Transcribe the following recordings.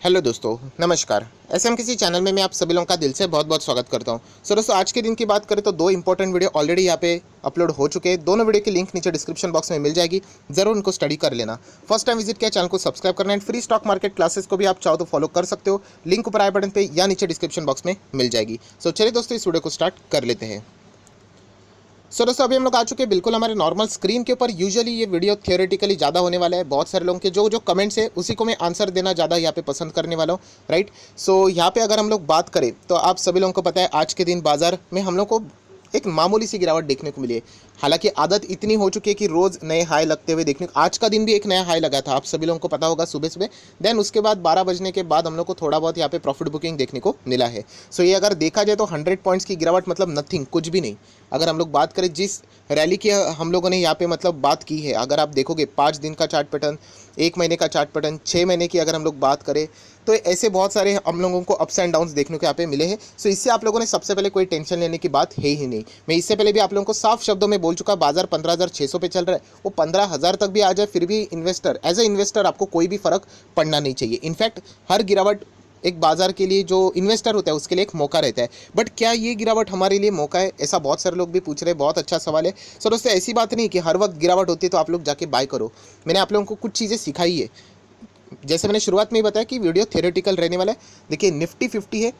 Hello दोस्तों, नमस्कार। SM किसी चैनल में मैं आप सभी लोगों का दिल से बहुत बहुत स्वागत करता हूं। सो दोस्तों, आज के दिन की बात करें तो दो इंपॉर्टेंट वीडियो ऑलरेडी यहाँ पे अपलोड हो चुके हैं। दोनों वीडियो की लिंक नीचे डिस्क्रिप्शन बॉक्स में मिल जाएगी, जरूर उनको स्टडी कर लेना। फर्स्ट टाइम विजिट किया, चैनल को सब्सक्राइब करना and free stock market classes को भी आप चाहो तो फॉलो कर सकते हो। लिंक ऊपर आई बटन पे या नीचे डिस्क्रिप्शन बॉक्स में मिल जाएगी। सो चलिए दोस्तों, इस वीडियो को स्टार्ट कर लेते हैं। सो दोस्तों, अभी हम लोग आ चुके हैं बिल्कुल हमारे नॉर्मल स्क्रीन के ऊपर। यूजुअली ये वीडियो थियोरेटिकली ज़्यादा होने वाला है। बहुत सारे लोगों के जो जो कमेंट्स है उसी को मैं आंसर देना ज़्यादा यहाँ पे पसंद करने वाला हूँ, राइट। सो यहाँ पे अगर हम लोग बात करें तो आप सभी लोगों को पता है आज के दिन बाजार में हम लोग को एक मामूली सी गिरावट देखने को मिली है। हालांकि आदत इतनी हो चुकी है कि रोज़ नए हाई लगते हुए देखने को, आज का दिन भी एक नया हाई लगा था, आप सभी लोगों को पता होगा, सुबह सुबह। देन उसके बाद 12 बजने के बाद हम लोग को थोड़ा बहुत यहाँ पे प्रॉफिट बुकिंग देखने को मिला है। सो ये अगर देखा जाए तो 100 पॉइंट्स की गिरावट मतलब नथिंग, कुछ भी नहीं। अगर हम लोग बात करें जिस रैली की हम लोगों ने यहाँ पे मतलब बात की है, अगर आप देखोगे 5 दिन का चार्ट पैटर्न, 1 महीने का चार्ट पैटर्न, 6 महीने की अगर हम लोग बात करें तो ऐसे बहुत सारे हम लोगों को अप्स एंड डाउन्स देखने को यहाँ पे मिले हैं। सो इससे आप लोगों ने सबसे पहले कोई टेंशन लेने की बात है ही नहीं। मैं इससे पहले भी आप लोगों को साफ शब्दों में बोल चुका, बाजार 15,600 पे चल रहा है, वो 15,000 तक भी आ जाए फिर भी इन्वेस्टर एज ए इन्वेस्टर आपको कोई भी फर्क पड़ना नहीं चाहिए। इनफैक्ट हर गिरावट एक बाजार के लिए, जो इन्वेस्टर होता है उसके लिए एक मौका रहता है। बट क्या ये गिरावट हमारे लिए मौका है, ऐसा बहुत सारे लोग भी पूछ रहे हैं। बहुत अच्छा सवाल है। सर दोस्तों, ऐसी बात नहीं कि हर वक्त गिरावट होती है तो आप लोग जाके बाय करो। मैंने आप लोगों को कुछ चीज़ें सिखाई है। जैसे मैंने शुरुआत में ही बताया कि वीडियो थ्योरेटिकल रहने वाला है। देखिए, निफ्टी 50 है,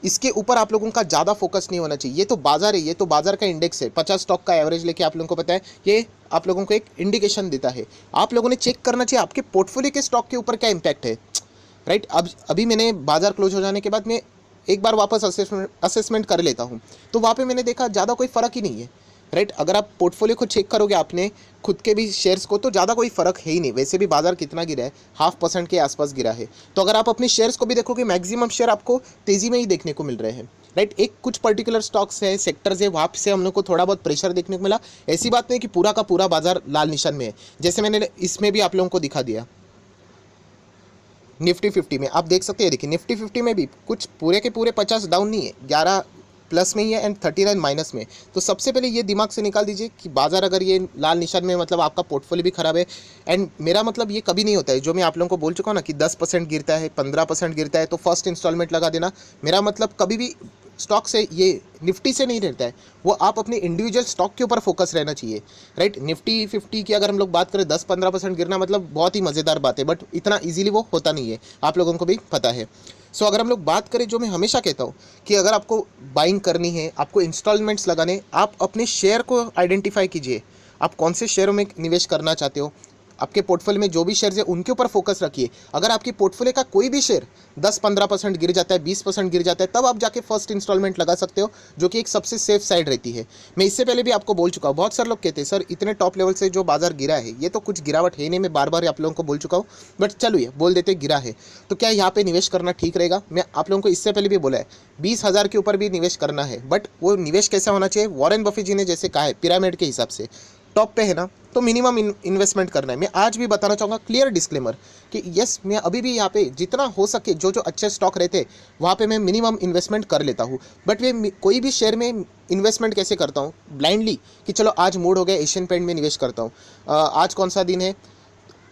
इसके ऊपर आप लोगों का ज़्यादा फोकस नहीं होना चाहिए। ये तो बाजार है, ये तो बाजार का इंडेक्स है। 50 स्टॉक का एवरेज लेके आप लोगों को पता है, ये आप लोगों को एक इंडिकेशन देता है। आप लोगों ने चेक करना चाहिए आपके पोर्टफोलियो के स्टॉक के ऊपर क्या इंपैक्ट है, राइट। अब अभी मैंने बाजार क्लोज हो जाने के बाद मैं एक बार वापस असेसमेंट कर लेता हूँ, तो वहाँ पे मैंने देखा ज़्यादा कोई फ़र्क ही नहीं है, राइट। अगर आप पोर्टफोलियो को चेक करोगे आपने खुद के भी शेयर्स को, तो ज़्यादा कोई फ़र्क है ही नहीं। वैसे भी बाजार कितना गिरा है, 0.5% के आसपास गिरा है। तो अगर आप अपने शेयर्स को भी देखोगे, मैक्सिमम शेयर आपको तेज़ी में ही देखने को मिल रहे हैं, राइट। एक कुछ पर्टिकुलर स्टॉक्स है, सेक्टर्स है, वहाँ से हम लोग को थोड़ा बहुत प्रेशर देखने को मिला। ऐसी बात नहीं कि पूरा का पूरा बाजार लाल निशान में है, जैसे मैंने इसमें भी आप लोगों को दिखा दिया। निफ्टी 50 में आप देख सकते हैं, देखिए निफ्टी 50 में भी कुछ पूरे के पूरे 50 डाउन नहीं है, 11 प्लस में ही है एंड 39 माइनस में। तो सबसे पहले ये दिमाग से निकाल दीजिए कि बाजार अगर ये लाल निशान में मतलब आपका पोर्टफोलियो भी खराब है। एंड मेरा मतलब ये कभी नहीं होता है, जो मैं आप लोगों को बोल चुका हूँ ना कि 10% गिरता है, 15% गिरता है तो फर्स्ट इंस्टॉलमेंट लगा देना। मेरा मतलब कभी भी स्टॉक से, ये निफ्टी से नहीं रहता है, वो आप अपने इंडिविजुअल स्टॉक के ऊपर फोकस रहना चाहिए, राइट। निफ्टी 50 की अगर हम लोग बात करें 10-15% गिरना मतलब बहुत ही मज़ेदार बात है, बट इतना इजीली वो होता नहीं है, आप लोगों को भी पता है। सो अगर हम लोग बात करें, जो मैं हमेशा कहता हूँ कि अगर आपको बाइंग करनी है, आपको इंस्टॉलमेंट्स लगाने, आप अपने शेयर को आइडेंटिफाई कीजिए। आप कौन से शेयरों में निवेश करना चाहते हो, आपके पोर्टफोलियो में जो भी शेयर्स है उनके ऊपर फोकस रखिए। अगर आपकी पोर्टफोलियो का कोई भी शेयर 10-15% गिर जाता है, 20% गिर जाता है, तब आप जाके फर्स्ट इंस्टॉलमेंट लगा सकते हो, जो कि एक सबसे सेफ साइड रहती है। मैं इससे पहले भी आपको बोल चुका हूँ, बहुत सारे लोग कहते हैं सर इतने टॉप लेवल से जो बाजार गिरा है, ये तो कुछ गिरावट है नहीं। मैं बार बार आप लोगों को बोल चुका हूँ, बट चलो ये बोल देते गिरा है, तो क्या यहाँ पे निवेश करना ठीक रहेगा? मैं आप लोगों को इससे पहले भी बोला है 20,000 के ऊपर भी निवेश करना है, बट वो निवेश कैसा होना चाहिए? वॉरेन बफे जी ने जैसे कहा है, पिरामिड के हिसाब से टॉप पे है ना, तो मिनिमम इन्वेस्टमेंट करना है। मैं आज भी बताना चाहूँगा, क्लियर डिस्क्लेमर, कि यस मैं अभी भी यहाँ पे जितना हो सके जो जो अच्छे स्टॉक रहते वहाँ पे मैं मिनिमम इन्वेस्टमेंट कर लेता हूँ। बट मैं कोई भी शेयर में इन्वेस्टमेंट कैसे करता हूँ ब्लाइंडली, कि चलो आज मूड हो गया एशियन पेंट में निवेश करता हूँ, आज कौन सा दिन है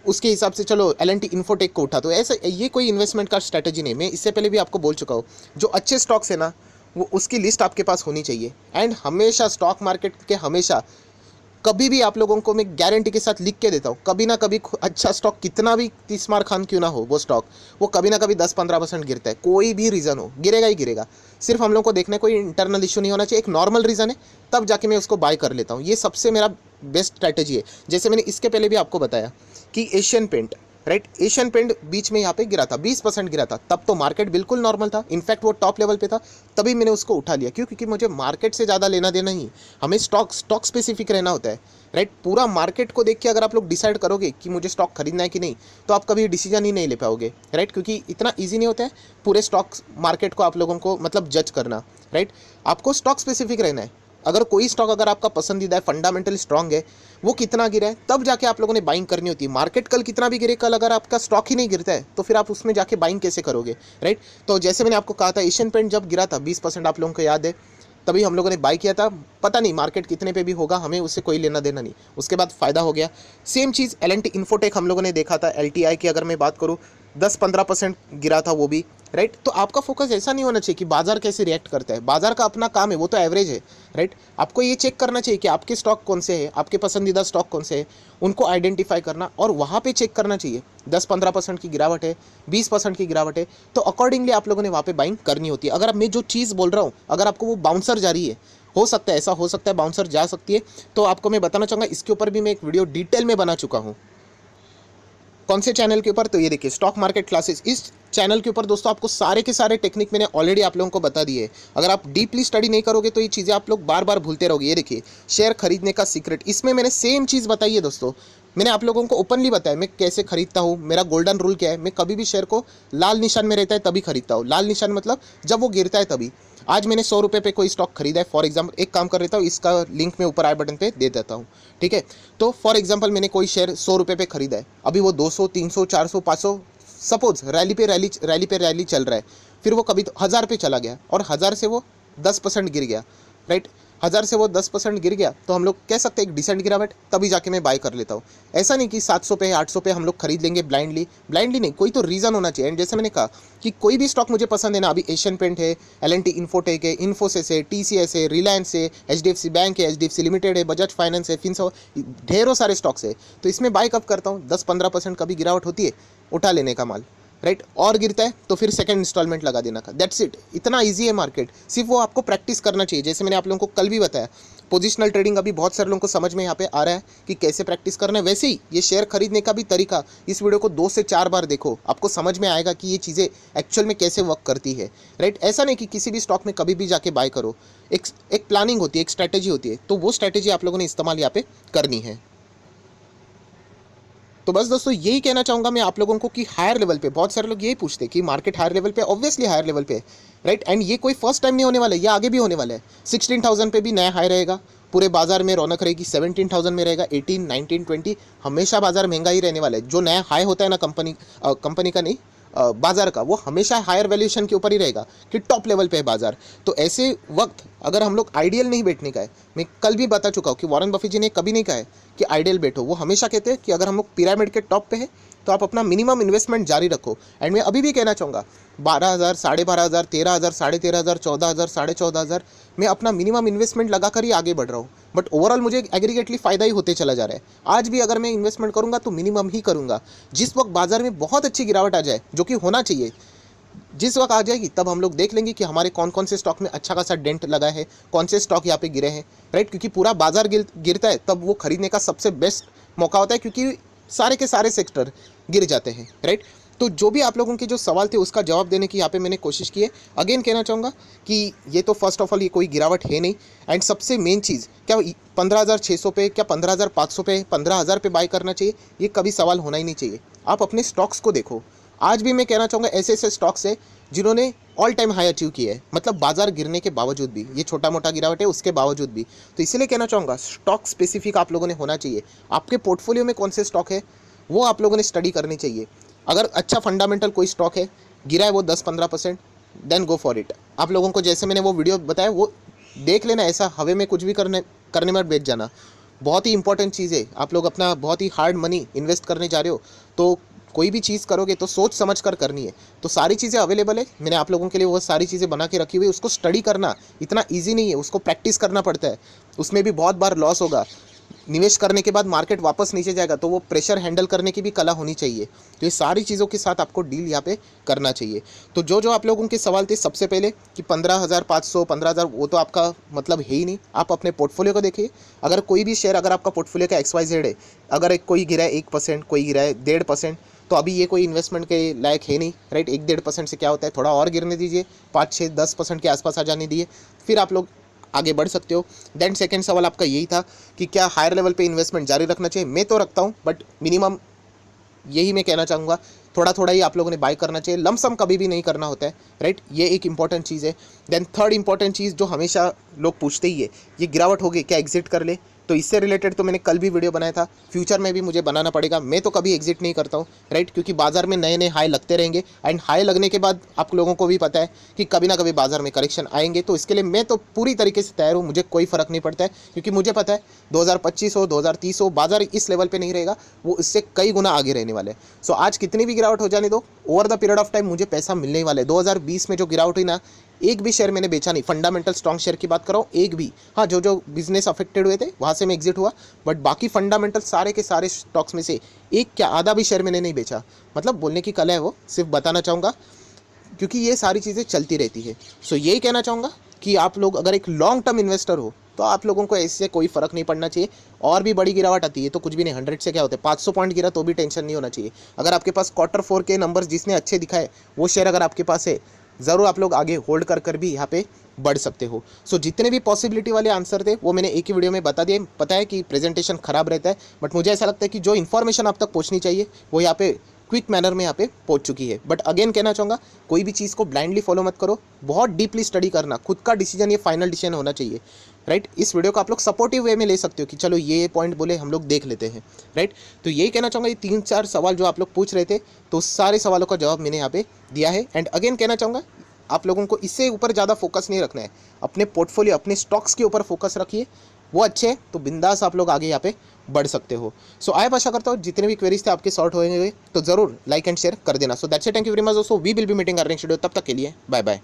उसके हिसाब से चलो L&T इन्फोटेक को उठा, तो ऐसे ये कोई इन्वेस्टमेंट का स्ट्रैटेजी नहीं। मैं इससे पहले भी आपको बोल चुका हूँ, जो अच्छे स्टॉक्स है ना वो उसकी लिस्ट आपके पास होनी चाहिए। एंड हमेशा स्टॉक मार्केट के, हमेशा कभी भी आप लोगों को मैं गारंटी के साथ लिख के देता हूँ, कभी ना कभी अच्छा स्टॉक, कितना भी तीसमार खान क्यों ना हो वो स्टॉक, वो कभी ना कभी 10-15% गिरता है। कोई भी रीज़न हो, गिरेगा ही गिरेगा। सिर्फ हम लोग को देखना है, कोई इंटरनल इशू नहीं होना चाहिए, एक नॉर्मल रीज़न है, तब जाके मैं उसको बाय कर लेता हूँ। ये सबसे मेरा बेस्ट स्ट्रैटेजी है। जैसे मैंने इसके पहले भी आपको बताया कि Asian paint, right, Asian paint बीच में यहाँ पे गिरा था, 20% गिरा था, तब तो मार्केट बिल्कुल नॉर्मल था, इनफैक्ट वो टॉप लेवल पे था, तभी मैंने उसको उठा लिया। क्यों? क्योंकि मुझे मार्केट से ज़्यादा लेना देना ही, हमें स्टॉक स्पेसिफिक रहना होता है, राइट। पूरा मार्केट को देख के अगर आप लोग डिसाइड करोगे कि मुझे स्टॉक खरीदना है कि नहीं, तो आप कभी डिसीजन ही नहीं ले पाओगे, राइट। क्योंकि इतना ईजी नहीं होता है पूरे स्टॉक मार्केट को आप लोगों को मतलब जज करना, राइट। आपको स्टॉक स्पेसिफिक रहना है। अगर कोई स्टॉक अगर आपका पसंदीदा है, फंडामेंटली स्ट्रांग है, वो कितना गिरा है, तब जाके आप लोगों ने बाइंग करनी होती है। मार्केट कल कितना भी गिरे, कल अगर आपका स्टॉक ही नहीं गिरता है तो फिर आप उसमें जाके बाइंग कैसे करोगे, राइट। तो जैसे मैंने आपको कहा था, एशियन पेंट जब गिरा था 20%, आप लोगों को याद है, तभी हम लोगों ने बाई किया था। पता नहीं मार्केट कितने पे भी होगा, हमें उससे कोई लेना देना नहीं, उसके बाद फ़ायदा हो गया। सेम चीज़ L&T इन्फोटेक हम लोगों ने देखा था। LTI की अगर मैं बात करूँ, 10-15% गिरा था वो भी, राइट। तो आपका फोकस ऐसा नहीं होना चाहिए कि बाजार कैसे रिएक्ट करता है, बाजार का अपना काम है, वो तो एवरेज है, राइट। आपको ये चेक करना चाहिए कि आपके स्टॉक कौन से हैं, आपके पसंदीदा स्टॉक कौन से हैं, उनको आइडेंटिफाई करना और वहाँ पे चेक करना चाहिए। 10-15% की गिरावट है, 20% की गिरावट है, तो अकॉर्डिंगली आप लोगों ने वहाँ पे बाइंग करनी होती है। अगर मैं जो चीज़ बोल रहा हूँ, अगर आपको वो बाउंसर जा रही है, हो सकता है ऐसा हो सकता है बाउंसर जा सकती है, तो आपको मैं बताना चाहूँगा, इसके ऊपर भी मैं एक वीडियो डिटेल में बना चुका हूँ। कौन से चैनल के ऊपर? तो ये देखिए, स्टॉक मार्केट क्लासेस। इस चैनल के ऊपर दोस्तों आपको सारे के सारे टेक्निक मैंने ऑलरेडी आप लोगों को बता दिए है। अगर आप डीपली स्टडी नहीं करोगे तो ये चीज़ें आप लोग बार बार भूलते रहोगे। ये देखिए, शेयर खरीदने का सीक्रेट, इसमें मैंने सेम चीज़ बताई है दोस्तों। मैंने आप लोगों को ओपनली बताया मैं कैसे खरीदता हूँ, मेरा गोल्डन रूल क्या है। मैं कभी भी शेयर को लाल निशान में रहता है तभी खरीदता हूँ। लाल निशान मतलब जब वो गिरता है तभी। आज मैंने 100 रुपये पे कोई स्टॉक खरीदा है, फॉर एग्जाम्पल, एक काम कर लेता हूँ, इसका लिंक मैं ऊपर आई बटन पे दे देता हूँ, ठीक है। तो फॉर एग्जाम्पल मैंने कोई शेयर 100 रुपये पे खरीदा है, अभी वो 200, 300, 400, 500, सपोज रैली पे रैली चल रहा है, फिर वो कभी तो 1000 पे चला गया और 1000 से वो 10% गिर गया, राइट। 1000 से वो 10% गिर गया तो हम लोग कह सकते हैं एक डिसेंट गिरावट, तभी जाके मैं बाय कर लेता हूँ। ऐसा नहीं कि 700 पे 800 पे हम लोग खरीद लेंगे ब्लाइंडली नहीं, कोई तो रीज़न होना चाहिए। एंड जैसे मैंने कहा कि कोई भी स्टॉक मुझे पसंद है ना, अभी एशियन पेंट है, L&T इन्फोटेक है, इन्फोसिस है, TCS है, रिलायंस है, HDFC बैंक है, HDFC लिमिटेड है, बजाज फाइनेंस है, फिनसो, ढेरों सारे स्टॉक्स है। तो इसमें बाय कब करता हूँ? 10-15% कभी गिरावट होती है, उठा लेने का माल, राइट। और गिरता है तो फिर सेकंड इंस्टॉलमेंट लगा देना का, दैट्स इट। इतना इजी है मार्केट, सिर्फ वो आपको प्रैक्टिस करना चाहिए। जैसे मैंने आप लोगों को कल भी बताया, पोजिशनल ट्रेडिंग अभी बहुत सारे लोगों को समझ में यहाँ पे आ रहा है कि कैसे प्रैक्टिस करना है। वैसे ही ये शेयर खरीदने का भी तरीका, इस वीडियो को 2 से 4 बार देखो, आपको समझ में आएगा कि ये चीज़ें एक्चुअल में कैसे वर्क करती है, राइट। ऐसा नहीं कि किसी भी स्टॉक में कभी भी जाके बाय करो, एक प्लानिंग होती है, एक स्ट्रैटेजी होती है, तो वो स्ट्रैटेजी आप लोगों ने इस्तेमाल यहाँ पे करनी है। तो बस दोस्तों यही कहना चाहूँगा मैं आप लोगों को कि हायर लेवल पे, बहुत सारे लोग यही पूछते हैं कि मार्केट हायर लेवल पे, ऑब्वियसली हायर लेवल पे, राइट। एंड ये कोई फर्स्ट टाइम नहीं होने वाला है, ये आगे भी होने वाला है। 16,000 पे भी नया हाई रहेगा, पूरे बाजार में रौनक रहेगी। 17,000 में रहेगा, 18, 19, 20, हमेशा बाजार महंगा ही रहने वाला है। जो नया हाई होता है ना कंपनी का नहीं, बाजार का, वो हमेशा हायर वैल्यूएशन के ऊपर ही रहेगा कि टॉप लेवल पे है बाजार। तो ऐसे वक्त अगर हम लोग आइडियल नहीं बैठने का है, मैं कल भी बता चुका हूँ कि वॉरेन बफेट जी ने कभी नहीं कहा है कि आइडियल बैठो। वो हमेशा कहते हैं कि अगर हम लोग पिरामिड के टॉप पे है तो आप अपना मिनिमम इन्वेस्टमेंट जारी रखो। एंड मैं अभी भी कहना चाहूँगा 12,000, 12,500, 13,000, 13,500, 14,000, 14,500 मैं अपना मिनिमम इन्वेस्टमेंट लगाकर ही आगे बढ़ रहा हूँ। बट ओवरऑल मुझे एग्रीगेटली फ़ायदा ही होते चला जा रहा है। आज भी अगर मैं इन्वेस्टमेंट करूँगा तो मिनिमम ही करूँगा। जिस वक्त बाजार में बहुत अच्छी गिरावट आ जाए, जो कि होना चाहिए, जिस वक्त आ जाएगी तब हम लोग देख लेंगे कि हमारे कौन कौन से स्टॉक में अच्छा खासा डेंट लगा है, कौन से स्टॉक यहाँ पे गिरे हैं, राइट। क्योंकि पूरा बाजार गिरता है तब वो खरीदने का सबसे बेस्ट मौका होता है, क्योंकि सारे के सारे सेक्टर गिर जाते हैं, राइट। तो जो भी आप लोगों के जो सवाल थे उसका जवाब देने की यहाँ पे मैंने कोशिश की है। अगेन कहना चाहूँगा कि ये तो फर्स्ट ऑफ ऑल ये कोई गिरावट है नहीं। एंड सबसे मेन चीज़ क्या 15,600 पे, क्या 15,500 पे, 15,000 पे बाय करना चाहिए, ये कभी सवाल होना ही नहीं चाहिए। आप अपने स्टॉक्स को देखो। आज भी मैं कहना चाहूँगा ऐसे ऐसे स्टॉक्स है जिन्होंने ऑल टाइम हाई अचीव किया है, मतलब बाजार गिरने के बावजूद भी, ये छोटा मोटा गिरावट है उसके बावजूद भी। तो इसलिए कहना चाहूँगा स्टॉक स्पेसिफिक आप लोगों ने होना चाहिए। आपके पोर्टफोलियो में कौन से स्टॉक है वो आप लोगों ने स्टडी करनी चाहिए। अगर अच्छा फंडामेंटल कोई स्टॉक है, गिरा है वो 10-15%, देन गो फॉर इट। आप लोगों को जैसे मैंने वो वीडियो बताया वो देख लेना, ऐसा हवे में कुछ भी करने में बेच जाना। बहुत ही इंपॉर्टेंट चीज़ है। आप लोग अपना बहुत ही हार्ड मनी इन्वेस्ट करने जा रहे हो तो कोई भी चीज़ करोगे तो सोच समझ कर करनी है। तो सारी चीज़ें अवेलेबल है, मैंने आप लोगों के लिए वो सारी चीज़ें बना के रखी हुई है। उसको स्टडी करना इतना ईजी नहीं है, उसको प्रैक्टिस करना पड़ता है। उसमें भी बहुत बार लॉस होगा, निवेश करने के बाद मार्केट वापस नीचे जाएगा, तो वो प्रेशर हैंडल करने की भी कला होनी चाहिए। तो ये सारी चीज़ों के साथ आपको डील यहाँ पे करना चाहिए। तो जो आप लोगों के सवाल थे, सबसे पहले कि 15,500, 15,000, वो तो आपका मतलब है ही नहीं। आप अपने पोर्टफोलियो को देखिए। अगर कोई भी शेयर, अगर आपका पोर्टफोलियो का XYZ है, अगर कोई गिरा है 1%, कोई गिरा है 1.5%, तो अभी ये कोई इन्वेस्टमेंट के लायक है नहीं, राइट। 1-1.5% से क्या होता है, थोड़ा और गिरने दीजिए, 5-6-10% के आसपास आ जाने दीजिए, फिर आप लोग आगे बढ़ सकते हो। देन सेकंड सवाल आपका यही था कि क्या हायर लेवल पे इन्वेस्टमेंट जारी रखना चाहिए। मैं तो रखता हूँ, बट मिनिमम यही मैं कहना चाहूँगा, थोड़ा थोड़ा ही आप लोगों ने बाय करना चाहिए। लमसम कभी भी नहीं करना होता है, राइट। ये एक इंपॉर्टेंट चीज़ है। देन थर्ड इंपॉर्टेंट चीज़ जो हमेशा लोग पूछते ही है, ये गिरावट हो गई क्या एग्जिट कर ले। तो इससे रिलेटेड तो मैंने कल भी वीडियो बनाया था, फ्यूचर में भी मुझे बनाना पड़ेगा। मैं तो कभी एग्जिट नहीं करता हूँ, राइट, क्योंकि बाजार में नए नए हाई लगते रहेंगे एंड हाई लगने के बाद आप लोगों को भी पता है कि कभी ना कभी बाजार में करेक्शन आएंगे। तो इसके लिए मैं तो पूरी तरीके से तैयार हूँ, मुझे कोई फर्क नहीं पड़ता है, क्योंकि मुझे पता है 2025 हो 2030 हो, बाजार इस लेवल पे नहीं रहेगा, वो इससे कई गुना आगे रहने वाले हैं। सो आज कितनी भी गिरावट हो जाने दो, over the period of time मुझे पैसा मिलने ही वाला है। 2020 में जो गिरावट हुई ना, एक भी शेयर मैंने बेचा नहीं, फंडामेंटल स्ट्रॉन्ग शेयर की बात कर रहा हूँ, एक भी। हाँ, जो जो बिजनेस अफेक्टेड हुए थे वहाँ से मैं एग्जिट हुआ, बट बाकी फंडामेंटल सारे के सारे स्टॉक्स में से एक क्या आधा भी शेयर मैंने नहीं बेचा। मतलब बोलने की कला है वो, सिर्फ बताना चाहूँगा, क्योंकि ये सारी चीज़ें चलती रहती है। सो यही कहना चाहूँगा कि आप लोग अगर एक लॉन्ग टर्म इन्वेस्टर हो तो आप लोगों को इससे कोई फ़र्क नहीं पड़ना चाहिए। और भी बड़ी गिरावट आती है तो कुछ भी नहीं, 100 से क्या होता है, 500 पॉइंट गिरा तो भी टेंशन नहीं होना चाहिए। अगर आपके पास Q4 के नंबर्स जिसने अच्छे दिखाए, वो शेयर अगर आपके पास है, ज़रूर आप लोग आगे होल्ड कर भी यहाँ पे बढ़ सकते हो। सो जितने भी पॉसिबिलिटी वाले आंसर थे वो मैंने एक ही वीडियो में बता दिए। पता है कि प्रेजेंटेशन खराब रहता है, बट मुझे ऐसा लगता है कि जो इन्फॉर्मेशन आप तक पहुँचनी चाहिए वो यहाँ पे क्विक मैनर में यहाँ पे पहुंच चुकी है। बट अगेन कहना चाहूँगा, कोई भी चीज़ को ब्लाइंडली फॉलो मत करो, बहुत डीपली स्टडी करना, खुद का डिसीजन ये फाइनल डिसीजन होना चाहिए, राइट। इस वीडियो को आप लोग सपोर्टिव वे में ले सकते हो कि चलो ये पॉइंट बोले, हम लोग देख लेते हैं, राइट। तो यही कहना चाहूँगा, ये 3-4 सवाल जो आप लोग पूछ रहे थे, तो सारे सवालों का जवाब मैंने यहाँ पे दिया है। एंड अगेन कहना चाहूँगा, आप लोगों को इससे ऊपर ज़्यादा फोकस नहीं रखना है, अपने पोर्टफोलियो अपने स्टॉक्स के ऊपर फोकस रखिए, वो अच्छे हैं तो बिंदास आप लोग आगे यहाँ पे बढ़ सकते हो। सो आई आशा करता हूँ जितने भी क्वेरीज थे आपके सॉर्ट होंगे, तो जरूर लाइक एंड शेयर कर देना। So that's it, thank you very much दोस्तों, we will be meeting earning studio, तब तक के लिए बाय बाय।